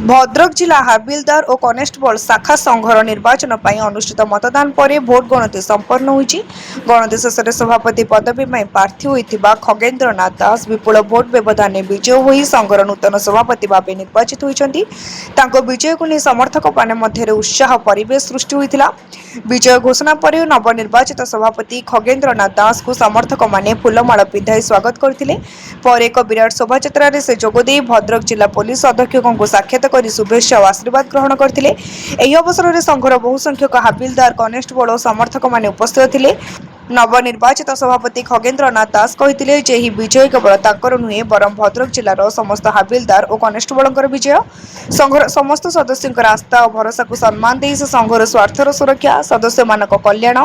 भद्रक जिला हाबिलदार और कनेस्टेबल शाखा संघर निर्वाचन पर अनुष्ठित मतदान पर भोट गणति संपन्न होईछि। गणति शेष सभापति पदवी में प्रार्थी होइथिबा खगेन्द्र नाथ दास विपुल भोट व्यवधान विजय होई संघर नूतन सभापति भाव निर्वाचित होइछन्ति। तांको विजय को नहीं समर्थक माने मध्य उत्साह परिवेश सृष्टि होइथिला। विजय घोषणा पर नवनिर्वाचित सभापति खगेन्द्र नाथ दास को समर्थक माने फूलमाल पिंधाई स्वागत करथिले। पर एक विराट शोभायात्रा से जोगदे भद्रक जिला पुलिस अधीक्षक को साक्षात कर शुभेच्छा और आशीर्वाद ग्रहण करथिले। एही अवसर में संघर बहु संख्यक हाबिलदार कनेस्टेबल और समर्थक माने उपस्थित थिले। नवनिर्वाचित सभापति खगेन्द्र नाथ दास कहिथिले जे ही विजय केवल ताकर नुहे बरं भद्रक जिलार समस्त हाबिलदार और कनेस्टेबल विजय। संघर समस्त सदस्यों आस्था और भरोसा को सम्मान दे से संघर स्वार्थर सुरक्षा सदस्य मानक कल्याण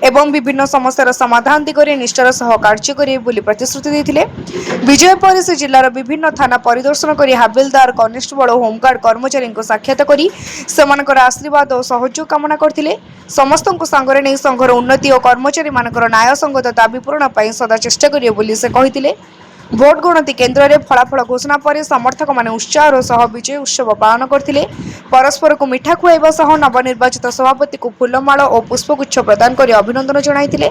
एवं विभिन्न समस्यार समाधान दिगरे निष्ठार सह कार्य करेंगे बोली प्रतिश्रुति देथिले। विजय पर से जिलार विभिन्न थाना परिदर्शन कर हाबिलदार कनेस्टेबल और होमगार्ड कर्मचारी को साक्षात कर सेमानकर आशीर्वाद और सहयोग कामना करथिले। समस्त को सांगरे नहीं संघर उन्नति और कर्मचारी मानकर न्याय संगत दाबी पूरण पर सदा चेष्टा करिए बोली से कहिथिले। भोट गणति केन्द्र में फलाफल घोषणा पर समर्थक माने उत्साह सह विजय उत्सव पालन करथिले। परस्पर को मिठा खुआइबा सह नवनिर्वाचित सभापति को फूलमाल और पुष्पगुच्छ प्रदान कर अभिनंदन जणाइथिले।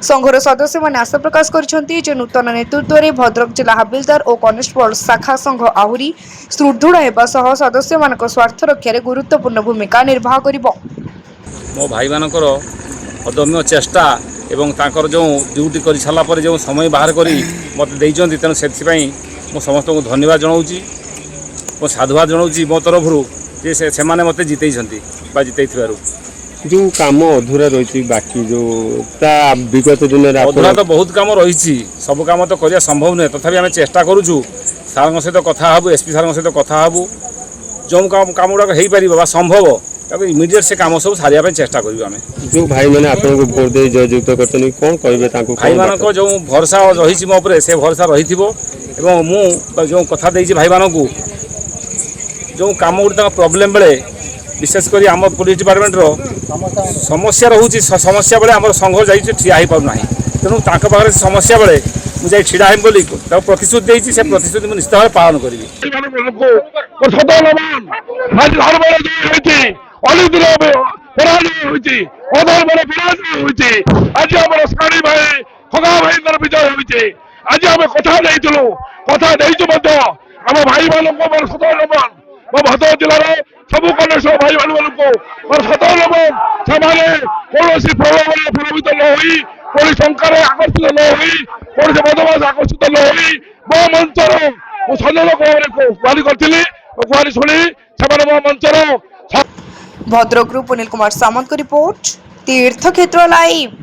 संघर सदस्य माने आशा प्रकाश करिसेंति जे नूतन नेतृत्व में भद्रक जिला हाबिलदार और कनेस्टेबल शाखा संघ आहरी सुदृढ़ हेबा सह सदस्य मानक स्वार्थ रक्षार गुरुत्वपूर्ण भूमिका निर्वाह करिबो। मो भाई मानकर अदम्य चेष्टा एवं तांकर जो ड्यूटी कर सारा पर जो समय बाहर करी मत देइचंती तेणु से मो समस्त को धन्यवाद जनाऊँगी मो साधुवाद जनाऊँगी मो तरफ से माने मते जितेइचंती बा जितेइथिबारु जो काम अधूरा रही बाकी जो विगत दिन अधूरा तो बहुत काम रही सब काम तो करिया संभव नुहे तथापि आम चेष्टा करूँ सार सहित कथा हबू एसपी सार सहित कथा हबू जो काम गुड़ाक हो पार संभव तक इमिडिएट से काम सब सारे चेष्टा करूँ आम जो भाई मैंने आपको भोट दे जययुक्त करते कौन कहे भाई मान जो भरोसा रही मो पर से भरोसा रही मु जो कथा देती भाई मान को जो कम गुड़ा प्रोब्लेम बेले विशेषकर आम पुलिस डिपार्टमेंट समस्या रोचे समस्या बेले आम संघ जा ठिया हो पाना तेणु पाखे समस्या बेले मुझे ठिया हेम बोली प्रतिश्रुति देती से प्रतिश्रुति मुझे निश्चित भाव पालन करी। आज आम कथा आम भाई मान सत मो भद्रक जिलार सब कनेक्शन भाई मान सत नमन कौन प्रलोभन प्रभावित न हो शंकर आकर्षित न हो बदमाश आकर्षित न हो मो मंचर संजय गुहारी करी गुहारी शुणी से मो मंचर। भद्रक पुनील कुमार सामंत को रिपोर्ट तीर्थक्षेत्र लाइव।